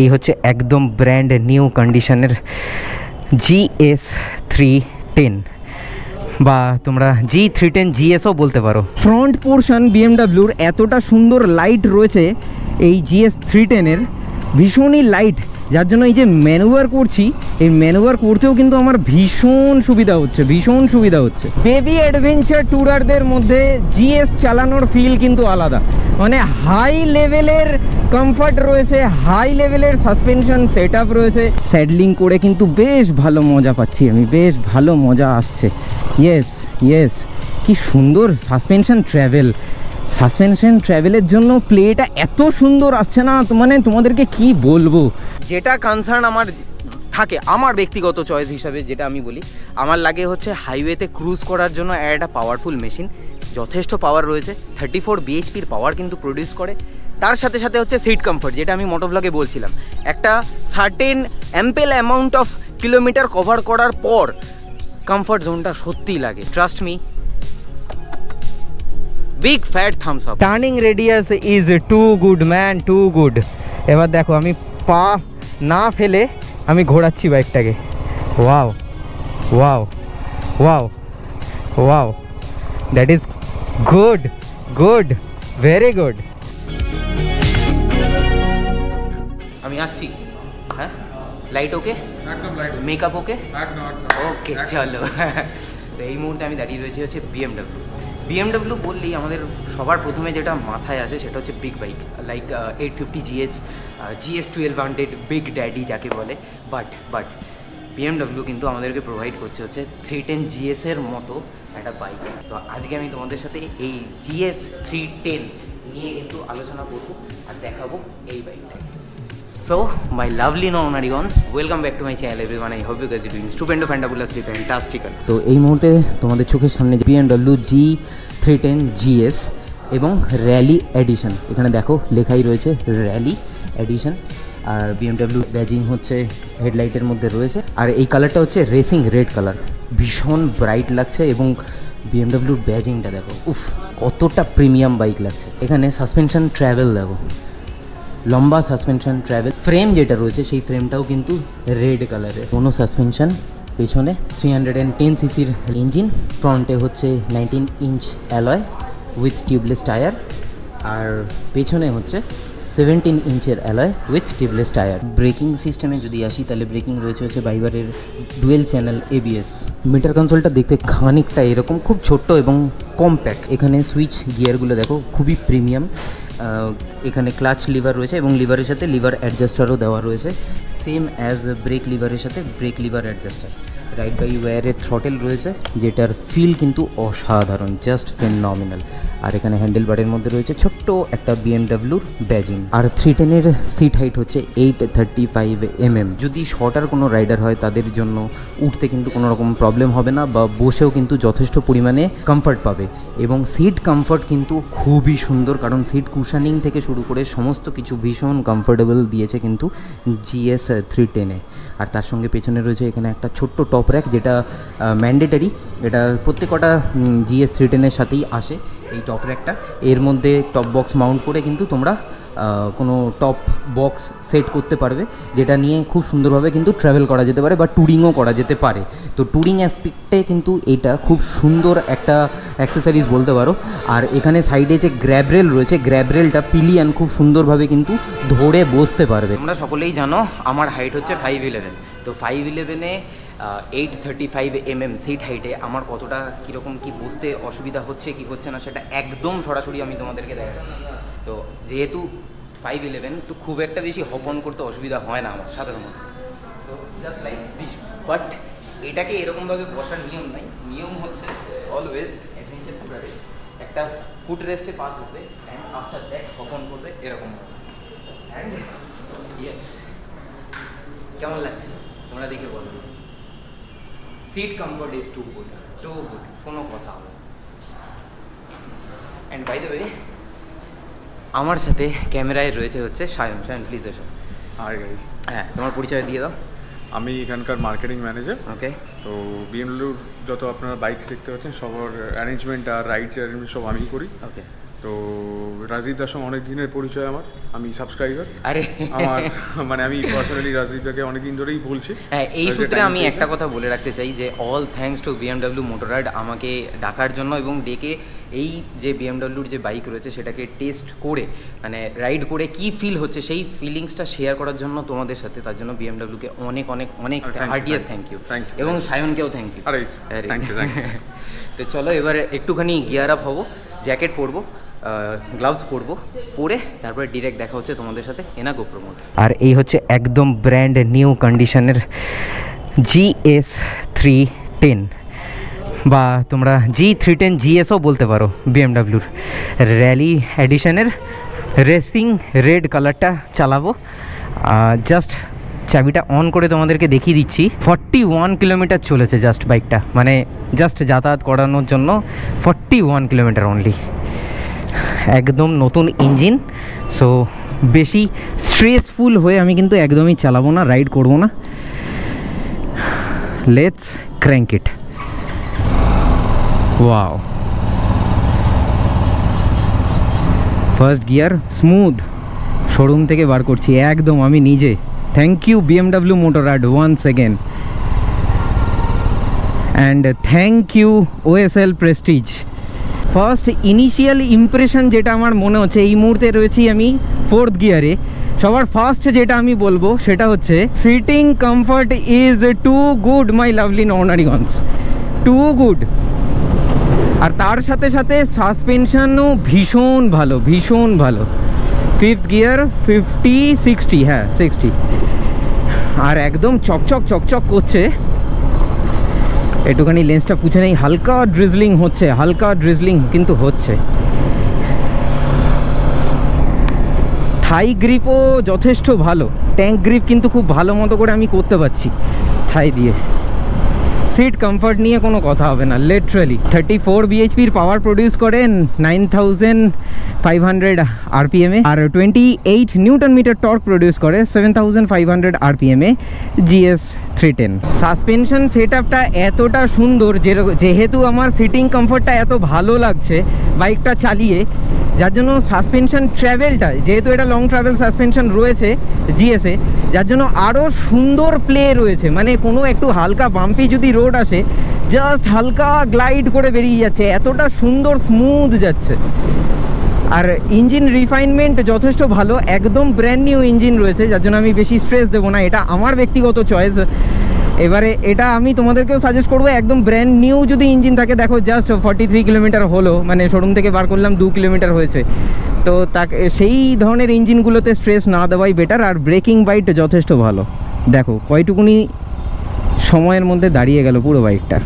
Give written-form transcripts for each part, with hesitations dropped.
এই হচ্ছে একদম ব্র্যান্ড নিউ কন্ডিশনের GS 310 বা তোমরা G310 GSও বলতে পারো। ফ্রন্ট পোর্শন বিএমডাব্লিউর এতটা সুন্দর লাইট রয়েছে এই GS 310-এর, ভীষণই লাইট, যার জন্য এই যে ম্যানুভার করছি, এই ম্যানুভার করতেও কিন্তু আমার ভীষণ সুবিধা হচ্ছে। বেবি অ্যাডভেঞ্চার ট্যুরারদের মধ্যে GS চালানোর ফিল কিন্তু আলাদা, মানে হাই লেভেলের কমফর্ট রয়েছে, হাই লেভেলের সাসপেনশন সেট আপ রয়েছে। স্যাডলিং করে কিন্তু বেশ ভালো মজা পাচ্ছি আমি, বেশ ভালো মজা আসছে। ইয়েস কি সুন্দর সাসপেনশন ট্র্যাভেলের জন্য প্লেটা এত সুন্দর আসছে না, মানে তোমাদেরকে কি বলবো। যেটা কনসার্ন আমার থাকে, আমার ব্যক্তিগত চয়েস হিসাবে যেটা আমি বলি, আমার লাগে হচ্ছে হাইওয়েতে ক্রুজ করার জন্য একটা পাওয়ারফুল মেশিন, যথেষ্ট পাওয়ার রয়েছে, 34 bhpর পাওয়ার কিন্তু প্রডিউস করে। তার সাথে সাথে হচ্ছে সিট কমফর্ট, যেটা আমি মোটোভ্লগে বলছিলাম, একটা certain ample amount of kilometre cover করার পর কমফর্ট জোনটা সত্যিই লাগে, trust me. Big fat thumbs up. Turning radius is too good man, too good. এবার দেখো আমি পা না ফেলে আমি ঘোরাচ্ছি বাইকটাকে। Wow that is good, very good. আমি আসছি, হ্যাঁ লাইট ওকে, একদম লাইট, মেকআপ ওকে, একদম ওকে, চলো। তো এই মুহূর্তে আমি দাঁড়িয়ে রয়েছি হচ্ছে বিএমডাব্লিউ বললেই আমাদের সবার প্রথমে যেটা মাথায় আসে সেটা হচ্ছে big bike, like 850 GS 1200 big daddy যাকে বলে। বাট বিএমডাব্লিউ কিন্তু আমাদেরকে প্রোভাইড করছে হচ্ছে 310 GS-এর মতো একটা বাইক। তো আজকে আমি তোমাদের সাথে এই GS 310 নিয়ে কিন্তু আলোচনা করবো আর দেখাবো এই বাইকটাকে। So, my lovely non-Narigons, welcome back to my channel everyone. I hope you guys are doing stupendo, fantabulously fantastical. তো এই মুহূর্তে তোমাদের চোখের সামনে BMW G310 GS এবং র্যালি এডিশন, এখানে দেখো লেখাই রয়েছে র্যালি এডিশন, আর BMW ব্যাজিং হচ্ছে হেডলাইটের মধ্যে রয়েছে, আর এই কালারটা হচ্ছে রেসিং রেড কালার, ভীষণ ব্রাইট লাগছে। এবং BMW ব্যাজিংটা দেখো, উফ কতটা প্রিমিয়াম বাইক লাগছে। এখানে সাসপেনশন ট্র্যাভেল দেখো, লম্বা সাসপেনশন ট্র্যাভেল, ফ্রেম যেটা রয়েছে সেই ফ্রেমটাও কিন্তু রেড কালারের, কোনো সাসপেনশন। পেছনে 310 সিসির ইঞ্জিন, ফ্রন্টে হচ্ছে 19 inch alloy with tubeless tyre, আর পেছনে হচ্ছে 17 ইঞ্চের alloy with tubeless tyre. Braking সিস্টেমে যদি আসি তাহলে ব্রেকিং রয়েছে হচ্ছে বাইবারের ডুয়েল চ্যানেল ABS। মিটার কনসোলটা দেখতে খানিকটা এরকম, খুব ছোট্ট এবং কম্প্যাক্ট। এখানে সুইচ গিয়ারগুলো দেখো খুবই প্রিমিয়াম। এখানে ক্লাচ লিভার রয়েছে এবং লিভারের সাথে লিভার অ্যাডজাস্টারও দেওয়া রয়েছে, সেম অ্যাজ ব্রেক লিভারের সাথে brake lever adjuster. Ride by ওয়্যারের থ্রটেল রয়েছে, যেটার ফিল কিন্তু অসাধারণ, জাস্ট ফেনোমিনাল। আর এখানে হ্যান্ডেল বারের মধ্যে রয়েছে ছোট্ট একটা বিএমডাব্লিউর ব্যাজিং। আর 310-এর সিট হাইট হচ্ছে 835 mm। যদি শর্টার কোনো রাইডার হয় তাদের জন্য উঠতে কিন্তু কোনো রকম প্রবলেম হবে না, বা বসেও কিন্তু যথেষ্ট পরিমাণে কমফর্ট পাবে। এবং সিট কমফর্ট কিন্তু খুবই সুন্দর, কারণ সিট কুশানিং থেকে শুরু করে সমস্ত কিছু ভীষণ কমফোর্টেবল দিয়েছে কিন্তু GS 310-এ। আর তার সঙ্গে পেছনে রয়েছে এখানে একটা ছোট্ট টপ র্যাক, যেটা ম্যান্ডেটারি, এটা প্রত্যেকটা GS 310-এর সাথেই আসে এই টপ র্যাকটা। এর মধ্যে টপ বক্স মাউন্ট করে কিন্তু তোমরা কোনো টপ বক্স সেট করতে পারবে, যেটা নিয়ে খুব সুন্দরভাবে কিন্তু ট্রাভেল করা যেতে পারে বা ট্যুরিংও করা যেতে পারে। তো ট্যুরিং অ্যাসপেক্টে কিন্তু এটা খুব সুন্দর একটা অ্যাক্সেসরিজ বলতে পারো। আর এখানে সাইডে যে গ্র্যাব রেল রয়েছে, গ্র্যাব রেলটা পিলিয়ান খুব সুন্দরভাবে কিন্তু ধরে বসতে পারবে। তোমরা সকলেই জানো আমার হাইট হচ্ছে 5'11", তো 5'11-এ 835 mm সিট হাইটে আমার কতটা কীরকম কি বসতে অসুবিধা হচ্ছে কি হচ্ছে না সেটা একদম সরাসরি আমি তোমাদেরকে দেখাচ্ছি। তো যেহেতু 5'11", তো খুব একটা বেশি হপ অন করতে অসুবিধা হয় না আমার সাধারণত, so just like this. But এটাকে এরকমভাবে বসার নিয়ম নাই, নিয়ম হচ্ছে অলওয়েজ অ্যাডভেঞ্চার ট্যুরারে একটা ফুট রেস্টে পা করবে and after that hop on করবে এরকম। অ্যান্ড ইয়েস, কেমন লাগছে তোমরা দেখে বলো। Seat comfort is too good, কোনো কথা হবে। অ্যান্ড বাই দ্য ওয়ে আমার সাথে ক্যামেরায় রয়েছে হচ্ছে সায়ন। প্লিজ এসো। Hi guys. হ্যাঁ, তোমার পরিচয় দিয়ে দাও। আমি এখানকার মার্কেটিং ম্যানেজার। ওকে। তো বিএমডব্লিউর যত আপনারা বাইক শিখতে পাচ্ছেন সবার অ্যারেঞ্জমেন্ট আর রাইডস অ্যারেঞ্জমেন্ট সব আমিই করি। ওকে। তো রাজদীপ দার সঙ্গে অনেক দিনের পরিচয় আমার, আমি সাবস্ক্রাইবার। আরে আমার মানে আমি পার্সোনালি রাজদীপ দাকে অনেকদিন ধরেই বলছি। হ্যাঁ, এই সূত্রে আমি একটা কথা বলে রাখতে চাই যে অল থ্যাঙ্কস টু BMW মোটররাইড আমাকে ডাকার জন্য এবং ডেকে এই যে BMWর যে বাইক রয়েছে সেটাকে টেস্ট করে মানে রাইড করে কি ফিল হচ্ছে সেই ফিলিংসটা শেয়ার করার জন্য তোমাদের সাথে, তার জন্য BMWকে অনেক অনেক অনেক হার্টিয়েস্ট থ্যাংক ইউ এবং সায়নকেও থ্যাংক ইউ। তো চলো এবার একটুখানি গিয়ার আপ হবো, জ্যাকেট পরবো, গ্লাভস পরবো, পরে তারপরে ডিরেক্ট দেখা হচ্ছে তোমাদের সাথে এনা গোপ্রো মোড। আর এই হচ্ছে একদম ব্র্যান্ড নিউ কন্ডিশনের GS 310 বা তোমরা G310 GSও বলতে পারো, BMWর র্যালি এডিশনের রেসিং রেড কালারটা চালাবো। জাস্ট চাবিটা অন করে তোমাদেরকে দেখিয়ে দিচ্ছি। 41 কিলোমিটার চলেছে জাস্ট বাইকটা, মানে জাস্ট যাতায়াত করানোর জন্য 41 কিলোমিটার অনলি। একদম নতুন ইঞ্জিন, সো বেশি স্ট্রেসফুল হয়ে আমি কিন্তু একদমই চালাবো না, রাইড করবো না। Let's crank it. Wow, first gear smooth, showroom থেকে বার করছি একদম আমি নিজে। Thank you BMW Motorrad once again, and thank you OSL Prestige. First initial impression যেটা আমার মনে হচ্ছে, এই মুহূর্তে রয়েছি আমি 4th গিয়ারে। সবার ফার্স্ট যেটা আমি বলবো সেটা হচ্ছে seating comfort is too good my lovely Narayanganj, too good. আর তার সাথে সাথে সাসপেনশনও ভীষণ ভালো, ভীষণ ভালো। 5th গিয়ার 50-60, হ্যাঁ 60, আর একদম চকচক চকচক করছে। একটুখানি লেন্সটা পুছে নেই, হালকা ড্রিজলিং হচ্ছে, হালকা ড্রিজলিং কিন্তু হচ্ছে। থাই গ্রিপও যথেষ্ট ভালো, ট্যাঙ্ক গ্রিপ কিন্তু খুব ভালো মতো করে আমি করতে পারছি থাই দিয়ে। সিট কমফর্ট নিয়ে কোনো কথা হবে না, লিটারালি 34 bhpর পাওয়ার প্রডিউস করে 9500 RPM এ, আর 28 নিউটন মিটার টর্ক প্রডিউস করে 7500 RPM এ GS 310। সাসপেনশন সেটআপটা এতটা সুন্দর, যেহেতু আমার সিটিং কমফর্টটা এত ভালো লাগছে বাইকটা চালিয়ে, যার জন্য সাসপেনশন ট্র্যাভেলটা, যেহেতু এটা লং ট্রাভেল সাসপেনশন রয়েছে GS-এ, যার জন্য আরও সুন্দর প্লে রয়েছে। মানে কোনো একটু হালকা বাম্পি যদি রোড আসে, জাস্ট হালকা গ্লাইড করে বেরিয়ে যাচ্ছে, এতটা সুন্দর স্মুথ যাচ্ছে। আর ইঞ্জিন রিফাইনমেন্ট যথেষ্ট ভালো, একদম ব্র্যান্ড নিউ ইঞ্জিন রয়েছে, যার জন্য আমি বেশি স্ট্রেস দেবো না, এটা আমার ব্যক্তিগত চয়েস। এবারে এটা আমি তোমাদেরকেও সাজেস্ট করবো, একদম ব্র্যান্ড নিউ যদি ইঞ্জিন থাকে, দেখো জাস্ট 43 কিলোমিটার হলো, মানে শোরুম থেকে বার করলাম 2 কিলোমিটার হয়েছে, তো তাকে সেই ধরনের ইঞ্জিনগুলোতে স্ট্রেস না দেওয়াই বেটার। আর ব্রেকিং বাইট যথেষ্ট ভালো, দেখো কয়টুকুনি সময়ের মধ্যে দাঁড়িয়ে গেল পুরো বাইকটা।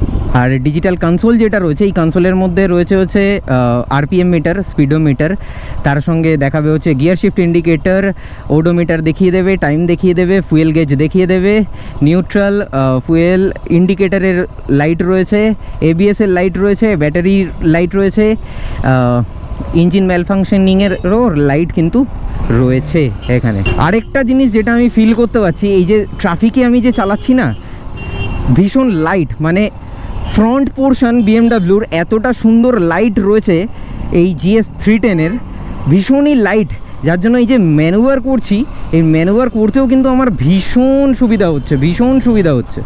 আর ডিজিটাল কনসোল যেটা রয়েছে, এই কনসোলের মধ্যে রয়েছে হচ্ছে RPM মিটার, স্পিডোমিটার, তার সঙ্গে দেখাবে হচ্ছে গিয়ার শিফট ইন্ডিকেটর, ওডোমিটার দেখিয়ে দেবে, টাইম দেখিয়ে দেবে, ফুয়েল গেজ দেখিয়ে দেবে, নিউট্রাল, ফুয়েল ইন্ডিকেটরের লাইট রয়েছে, ABS-এর লাইট রয়েছে, ব্যাটারির লাইট রয়েছে, ইঞ্জিন ম্যালফাংশনিংয়েরও লাইট কিন্তু রয়েছে এখানে। আরেকটা জিনিস যেটা আমি ফিল করতে পারছি, এই যে ট্রাফিকে আমি যে চালাচ্ছি না, ভীষণ লাইট, মানে ফ্রন্ট পোর্শন BMWর এতটা সুন্দর লাইট রয়েছে এই GS 310-এর, ভীষণই লাইট, যার জন্য এই যে ম্যানুভার করছি, এই ম্যানুভার করতেও কিন্তু আমার ভীষণ সুবিধা হচ্ছে, ভীষণ সুবিধা হচ্ছে।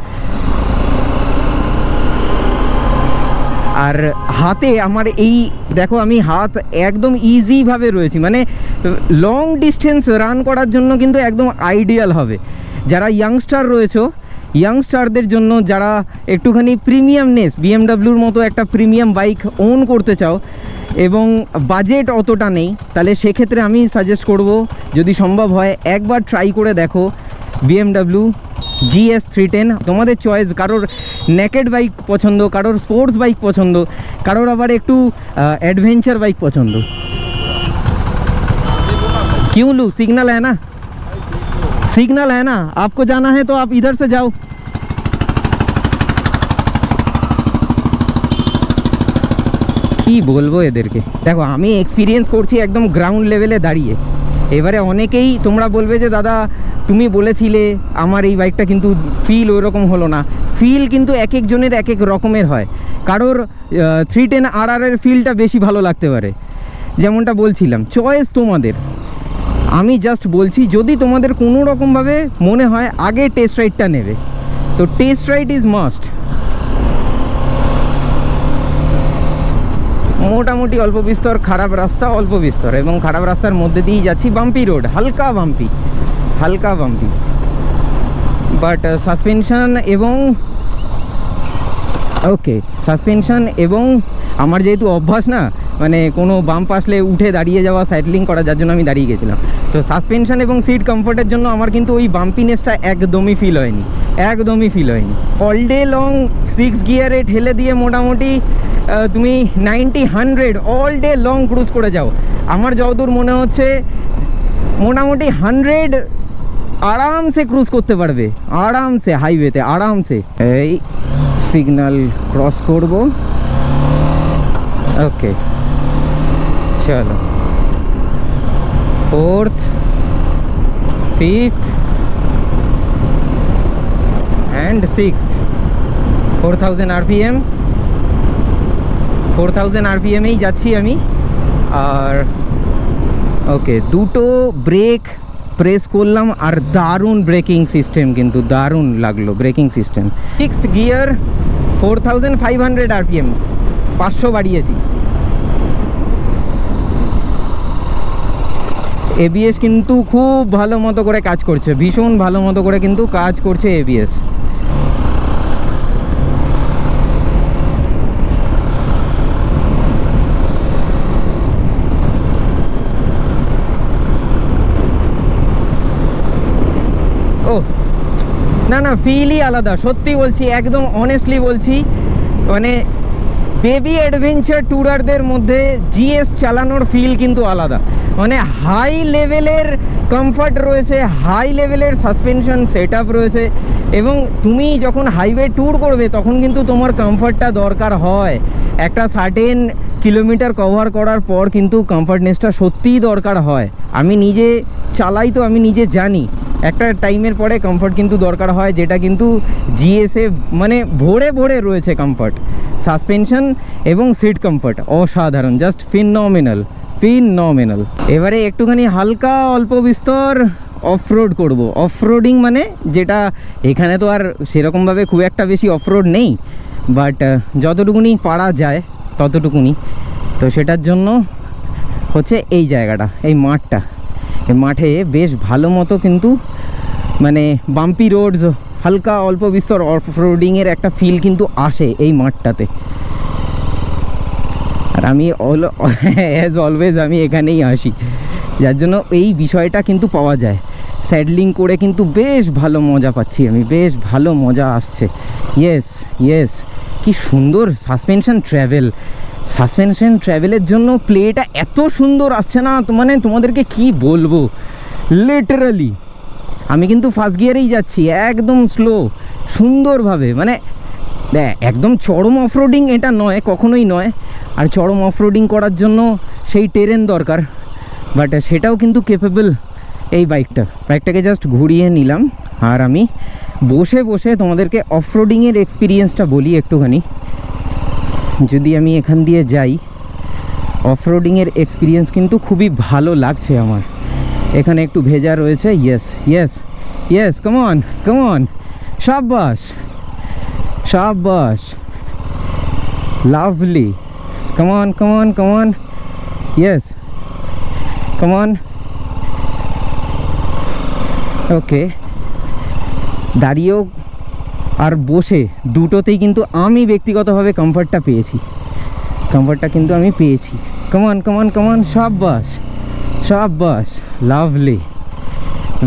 আর হাতে আমার এই দেখো, আমি হাত একদম ইজিভাবে রয়েছি, মানে লং ডিস্টেন্স রান করার জন্য কিন্তু একদম আইডিয়াল হবে। যারা ইয়াংস্টার রয়েছে, ইয়াংস্টারদের জন্য, যারা একটুখানি প্রিমিয়ামনেস BMWর মতো একটা প্রিমিয়াম বাইক ওন করতে চাও এবং বাজেট অতটা নেই, তাহলে সেক্ষেত্রে আমি সাজেস্ট করব, যদি সম্ভব হয় একবার ট্রাই করে দেখো BMW GS 310। তোমাদের চয়েস, কারোর নেকেড বাইক পছন্দ, কারোর স্পোর্টস বাইক পছন্দ, কারোর আবার একটু एडवेंचर बाइक पसंद। क्यों लूँ? सिग्नल है ना, सिग्नल है ना, आपको जाना है तो आप इधर से जाओ। কি বলবো এদেরকে, দেখো আমি এক্সপিরিয়েন্স করছি একদম গ্রাউন্ড লেভেলে দাঁড়িয়ে। এবারে অনেকেই তোমরা বলবে যে দাদা তুমি বলেছিলে আমার এই বাইকটা কিন্তু ফিল ওইরকম হলো না। ফিল কিন্তু এক একজনের এক এক রকমের হয়। কারোর 310 RR এর ফিলটা বেশি ভালো লাগতে পারে, যেমনটা বলছিলাম চয়েস তোমাদের, আমি জাস্ট বলছি যদি তোমাদের কোনো রকমভাবে মনে হয় আগে টেস্ট রাইডটা নেবে, তো টেস্ট রাইড ইজ মাস্ট। মোটামুটি অল্প বিস্তর খারাপ রাস্তা, অল্প বিস্তর, এবং খারাপ রাস্তার মধ্যে দিয়েই যাচ্ছি, বাম্পি রোড, হালকা বাম্পি, বাট সাসপেনশন এবং ওকে সাসপেনশন এবং আমার যেহেতু অভ্যাস না, মানে কোনো বাম্প আসলে উঠে দাঁড়িয়ে যাওয়া, সাইক্লিং করা, যার জন্য আমি দাঁড়িয়ে গেছিলাম, তো সাসপেনশন এবং সিট কমফোর্টের জন্য আমার কিন্তু ওই বাম্পিনেসটা একদমই ফিল হয়নি। অল ডে লং 6 গিয়ারে ঠেলে দিয়ে মোটামুটি তুমি 90-100 অল ডে লং ক্রুজ করে যাও। আমার যতদূর মনে হচ্ছে মোটামুটি 100 আরামসে ক্রুজ করতে পারবে, আরামসে হাইওয়েতে, আরামসে। এই সিগন্যাল ক্রস করব, ওকে চলো, 4th 5th and 6th 4000 RPM, 4000 RPM-এই যাচ্ছি আমি। আর ওকে দুটো ব্রেক প্রেস করলাম, আর দারুণ ব্রেকিং সিস্টেম, কিন্তু দারুণ লাগলো braking system. 6th gear 4500 RPM, 500 বাড়িয়েছি। এবিএস কিন্তু খুব ভালো মতো করে কাজ করছে, ভীষণ ভালো মতো করে কিন্তু কাজ করছে এবিএস। ও না ফিলই আলাদা, সত্যি বলছি, একদম অনেস্টলি বলছি, মানে বেবি অ্যাডভেঞ্চার ট্যুরারদের মধ্যে জিএস চালানোর ফিল কিন্তু আলাদা, মানে হাই লেভেলের কমফর্ট রয়েছে, হাই লেভেলের সাসপেনশন সেট আপ রয়েছে, এবং তুমি যখন হাইওয়ে ট্যুর করবে তখন কিন্তু তোমার কমফর্টটা দরকার হয়। একটা সার্টেন কিলোমিটার কভার করার পর কিন্তু কমফর্টনেসটা সত্যিই দরকার হয়। আমি নিজে চালাই তো আমি নিজে জানি একটা টাইমের পরে কমফর্ট কিন্তু দরকার হয়, যেটা কিন্তু জিএসে মানে ভরে ভরে রয়েছে কমফর্ট, সাসপেনশন এবং সিট কমফর্ট অসাধারণ, জাস্ট ফিনোমিনাল। এবারে একটুখানি হালকা অল্প বিস্তর অফরোড করব। অফরোডিং মানে যেটা এখানে তো আর সেরকমভাবে খুব একটা বেশি অফরোড নেই, বাট যতটুকুনি পারা যায় ততটুকুনি, তো সেটার জন্য হচ্ছে এই জায়গাটা, এই মাঠটা, এই মাঠে বেশ ভালো মতো কিন্তু মানে বাম্পি রোডস, হালকা অল্প বিস্তর অফরোডিংয়ের একটা ফিল কিন্তু আসে এই মাঠটাতে। আর আমি অ্যাজ অলওয়েজ আমি এখানেই আসি, যার জন্য এই বিষয়টা কিন্তু পাওয়া যায়। স্যাডলিং করে কিন্তু বেশ ভালো মজা পাচ্ছি আমি, বেশ ভালো মজা আসছে। ইয়েস কি সুন্দর সাসপেনশন ট্র্যাভেলের জন্য প্লেটা এত সুন্দর আসছে না, মানে তোমাদেরকে কি বলবো, লিটারালি। আমি কিন্তু ফার্স্ট গিয়ারেই যাচ্ছি, একদম স্লো, সুন্দরভাবে, মানে একদম চরম অফরোডিং এটা নয়, কখনোই নয়। আর চরম অফরোডিং করার জন্য সেই টেরেন দরকার, বাট সেটাও কিন্তু কেপেবল এই বাইকটাকে জাস্ট ঘুরিয়ে নিলাম। আর আমি বসে বসে তোমাদেরকে অফরোডিংয়ের এক্সপিরিয়েন্সটা বলি একটুখানি। যদি আমি এখান দিয়ে যাই, অফরোডিংয়ের এক্সপিরিয়েন্স কিন্তু খুবই ভালো লাগছে আমার। এখানে একটু ভেজা রয়েছে, ইয়েস কাম অন, শাবাশ, lovely, come on, yes come on. Okay, দাঁড়িয়েও আর বসে দুটোতেই কিন্তু আমি ব্যক্তিগতভাবে কমফর্টটা কিন্তু আমি পেয়েছি। কাম অন, শাবাশ, লাভলি,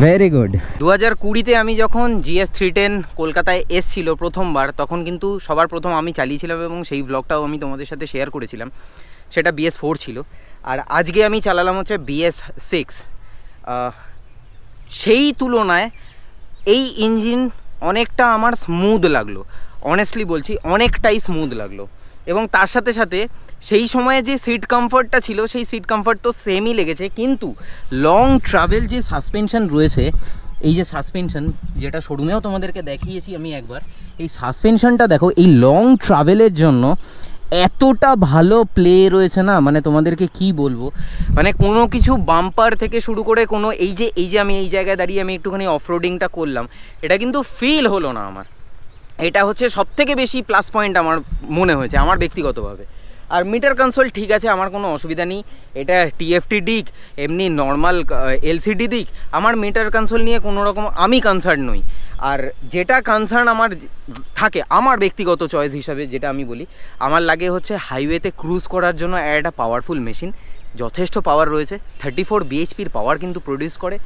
ভেরি গুড। 2020-তে আমি যখন GS 310 কলকাতায় এসছিল প্রথমবার, তখন কিন্তু সবার প্রথম আমি চালিয়েছিলাম এবং সেই ব্লগটাও আমি তোমাদের সাথে শেয়ার করেছিলাম, সেটা BS4 ছিল। আর আজকে আমি চালালাম হচ্ছে BS6। সেই তুলনায় এই ইঞ্জিন অনেকটা আমার স্মুথ লাগলো, অনেস্টলি বলছি, অনেকটাই স্মুথ লাগলো। এবং তার সাথে সাথে সেই সময়ে যে সিট কমফর্টটা ছিল, সেই সিট কমফর্ট তো সেমই লেগেছে, কিন্তু লং ট্রাভেল যে সাসপেনশন রয়েছে, এই যে সাসপেনশন যেটা শোরুমেও তোমাদেরকে দেখিয়েছি আমি একবার, এই সাসপেনশনটা দেখো, এই লং ট্রাভেলের জন্য এতটা ভালো প্লে রয়েছে না, মানে তোমাদেরকে কি বলবো, মানে কোনো কিছু বাম্পার থেকে শুরু করে কোনো এই যে আমি এই জায়গায় দাঁড়িয়ে আমি একটুখানি অফরোডিংটা করলাম, এটা কিন্তু ফিল হলো না আমার। এটা হচ্ছে সবথেকে বেশি প্লাস পয়েন্ট আমার মনে হয়েছে আমার ব্যক্তিগতভাবে। আর মিটার কনসোল ঠিক আছে, আমার কোনো অসুবিধা নেই, এটা টিএফটি দিক এমনি নর্মাল এলসিডি দিক, আমার মিটার কনসোল নিয়ে কোনো রকম আমি কনসার্ন নই। আর যেটা কনসার্ন আমার থাকে আমার ব্যক্তিগত চয়েস হিসাবে যেটা আমি বলি, আমার লাগে হচ্ছে হাইওয়েতে ক্রুজ করার জন্য একটা পাওয়ারফুল মেশিন, যথেষ্ট পাওয়ার রয়েছে, 34 বিএইচপির পাওয়ার কিন্তু প্রডিউস করে।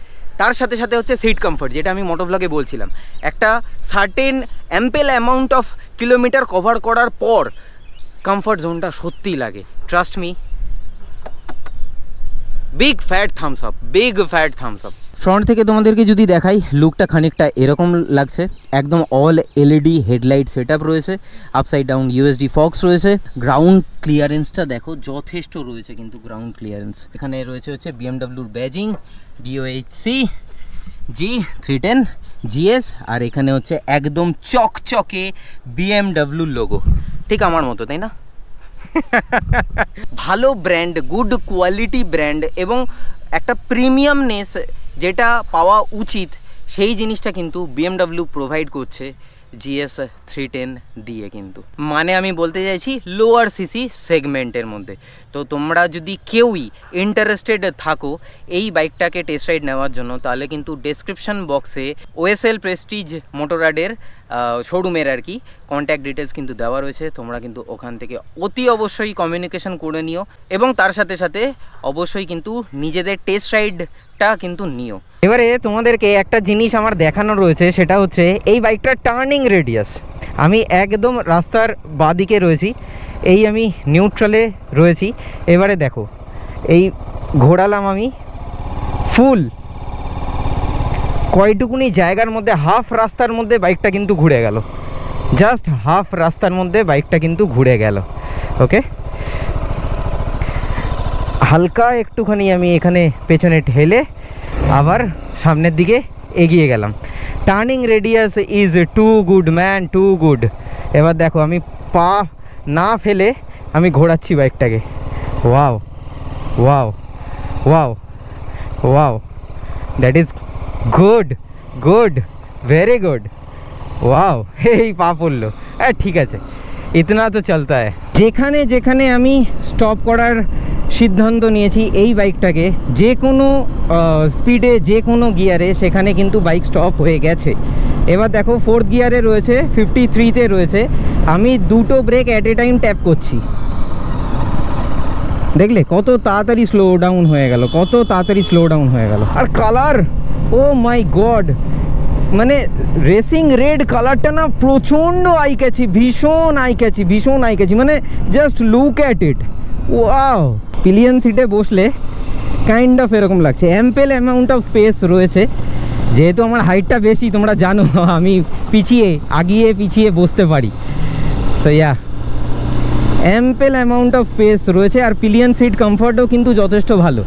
তার সাথে সাথে হচ্ছে সিট কমফর্ট, যেটা আমি মোটোভ্লগে বলছিলাম, একটা certain ample amount of kilometre cover করার পর কমফর্ট জোনটা সত্যিই লাগে, trust me. Big fat thumbs up, big fat thumbs up. Front থেকে তোমাদেরকে যদি দেখাই, লুকটা খানিকটা এরকম লাগছে, একদম all LED headlight set up রয়েছে, আপসাইড ডাউন ইউএসডি ফক্স রয়েছে, গ্রাউন্ড ক্লিয়ারেন্সটা দেখো যথেষ্ট রয়েছে কিন্তু গ্রাউন্ড ক্লিয়ারেন্স। এখানে রয়েছে হচ্ছে বিএমডাব্লিউর ব্যাজিং DOHC G310 GS, আর এখানে হচ্ছে একদম চকচকে বিএমডাব্লিউর লোগো, ঠিক আমার মতো, তাই না? ভালো ব্র্যান্ড, গুড কোয়ালিটি ব্র্যান্ড এবং একটা প্রিমিয়ামনেস যেটা পাওয়া উচিত, সেই জিনিসটা কিন্তু বিএমডাব্লিউ প্রোভাইড করছে GS310 দিয়ে। কিন্তু মানে আমি বলতে চাইছি লোয়ার সিসি সেগমেন্টের মধ্যে। তো তোমরা যদি কেউই ইন্টারেস্টেড থাকো এই বাইকটাকে টেস্ট রাইড নেওয়ার জন্য, তাহলে কিন্তু ডেসক্রিপশন বক্সে OSL প্রেস্টিজ মোটররাডের শোরুমের আর কি কন্ট্যাক্ট ডিটেলস কিন্তু দেওয়া রয়েছে, তোমরা কিন্তু ওখান থেকে অতি অবশ্যই কমিউনিকেশন করে নিও, এবং তার সাথে সাথে অবশ্যই কিন্তু নিজেদের টেস্ট রাইডটা কিন্তু নিও। এবারে তোমাদেরকে একটা জিনিস আমার দেখানো রয়েছে, সেটা হচ্ছে এই বাইকটার টার্নিং রেডিয়াস। আমি একদম রাস্তার বাঁদিকে রয়েছি, এই আমি নিউট্রালে রয়েছি। এবারে দেখো, এই ঘোরালাম আমি ফুল কয়টুকুনি জায়গার মধ্যে, হাফ রাস্তার মধ্যে বাইকটা কিন্তু ঘুরে গেল, জাস্ট হাফ রাস্তার মধ্যে বাইকটা কিন্তু ঘুরে গেল। ওকে, হালকা একটুখানি আমি এখানে পেছনে ঠেলে আবার সামনের দিকে এগিয়ে গেলাম। Turning radius is too good man, too good. এবার দেখো আমি পা না ফেলে আমি ঘোরাচ্ছি বাইকটাকে। Wow wow wow wow, that is good good, very good. Wow, এই পা পড়লো, ঠিক আছে, ইতনা তো চলতা হ্যায়। যেখানে যেখানে আমি স্টপ করার সিদ্ধান্ত নিয়েছি এই বাইকটাকে, যে কোনো স্পিডে যে কোনো গিয়ারে, সেখানে কিন্তু বাইক স্টপ হয়ে গেছে। এবার দেখো 4th গিয়ারে রয়েছে, 53-তে রয়েছে, আমি দুটো brake at a time tap করছি, দেখলে কত তাড়াতাড়ি স্লো ডাউন হয়ে গেল, কত তাড়াতাড়ি স্লো ডাউন হয়ে গেল। আর কালার, ও মাই গড, মানে রেসিং রেড কালারটা না প্রচণ্ড আই ক্যাচি, ভীষণ আই ক্যাচি, ভীষণ আই ক্যাচি, মানে just look at it, wow. Pillion সিটে বসলে কাইন্ড অফ এরকম লাগছে। অ্যাম্পেল অ্যামাউন্ট অফ স্পেস রয়েছে, যেহেতু আমার হাইটটা বেশি, তোমরা জানো আমি আগিয়ে পিছিয়ে বসতে পারি, so yeah, অ্যাম্পেল amount of speech রয়েছে। আর পিলিয়ন সিট কমফর্টও কিন্তু যথেষ্ট ভালো।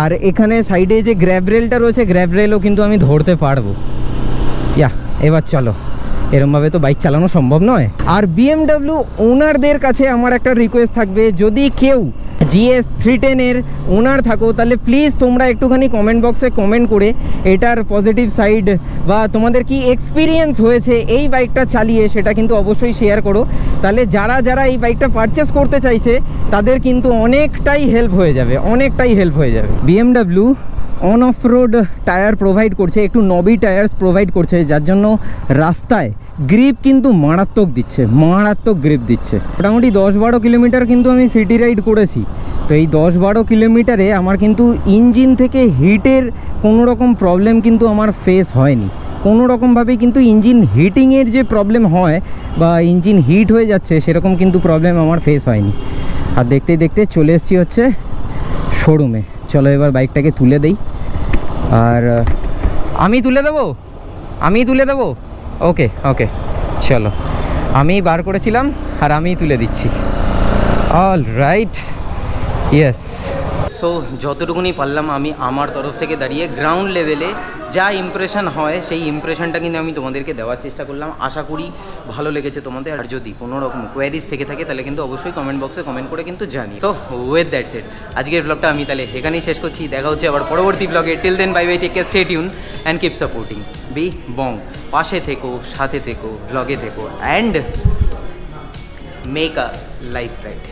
আর এখানে সাইডে যে গ্র্যাব রেলটা রয়েছে, গ্র্যাব রেলও কিন্তু আমি ধরতে পারবো। ইয়া, এবার চলো, এরমভাবে তো বাইক চালানো সম্ভব নয়। আর বিএমডাব্লিউ ওনারদের কাছে আমার একটা রিকোয়েস্ট থাকবে, যদি কেউ GS310 এর ওনার থাকো, তাহলে প্লিজ তোমরা একটুখানি কমেন্ট বক্সে কমেন্ট করে এটার পজিটিভ সাইড বা তোমাদের কি এক্সপিরিয়েন্স হয়েছে এই বাইকটা চালিয়ে, সেটা কিন্তু অবশ্যই শেয়ার করো। তাহলে যারা যারা এই বাইকটা পারচেস করতে চাইছে তাদের কিন্তু অনেকটাই হেল্প হয়ে যাবে, অনেকটাই হেল্প হয়ে যাবে। BMW on of road tyre provide করছে, একটু নবি টায়ার্স প্রোভাইড করছে, যার জন্য রাস্তায় গ্রিপ কিন্তু মারাত্মক দিচ্ছে, মারাত্মক গ্রিপ দিচ্ছে। মোটামুটি 10-12 কিলোমিটার কিন্তু আমি সিটি রাইড করেছি। তো এই 10-12 কিলোমিটারে আমার কিন্তু ইঞ্জিন থেকে হিটের কোনো রকম প্রবলেম কিন্তু আমার ফেস হয়নি, কোনো রকমভাবেই কিন্তু ইঞ্জিন হিটিংয়ের যে প্রবলেম হয় বা ইঞ্জিন হিট হয়ে যাচ্ছে, সেরকম কিন্তু প্রবলেম আমার ফেস হয়নি। আর দেখতে দেখতে চলে এসেছি হচ্ছে শোরুমে। চলো এবার বাইকটাকে তুলে দেই। আর আমি তুলে দেবো, ওকে ওকে, চলো, আমি বার করেছিলাম আর আমি তুলে দিচ্ছি। All right, yes. So so যতটুকুনি পারলাম আমি আমার তরফ থেকে দাঁড়িয়ে গ্রাউন্ড লেভেলে যা ইমপ্রেশন হয় সেই ইমপ্রেশনটা কিন্তু আমি তোমাদেরকে দেওয়ার চেষ্টা করলাম। আশা করি ভালো লেগেছে তোমাদের। আর যদি কোনো রকম কোয়ারিজ থেকে থাকে তাহলে কিন্তু অবশ্যই কমেন্ট বক্সে কমেন্ট করে কিন্তু জানি। সো উইথ দ্যাট সেড আজকের ব্লগটা আমি তাহলে এখানেই শেষ করছি। দেখা হচ্ছে আবার পরবর্তী ব্লগে। Till then bye bye, take care, stay tuned and keep supporting B Bong. পাশে থেকো, সাথে থেকো, ব্লগে থেকো and make a life right.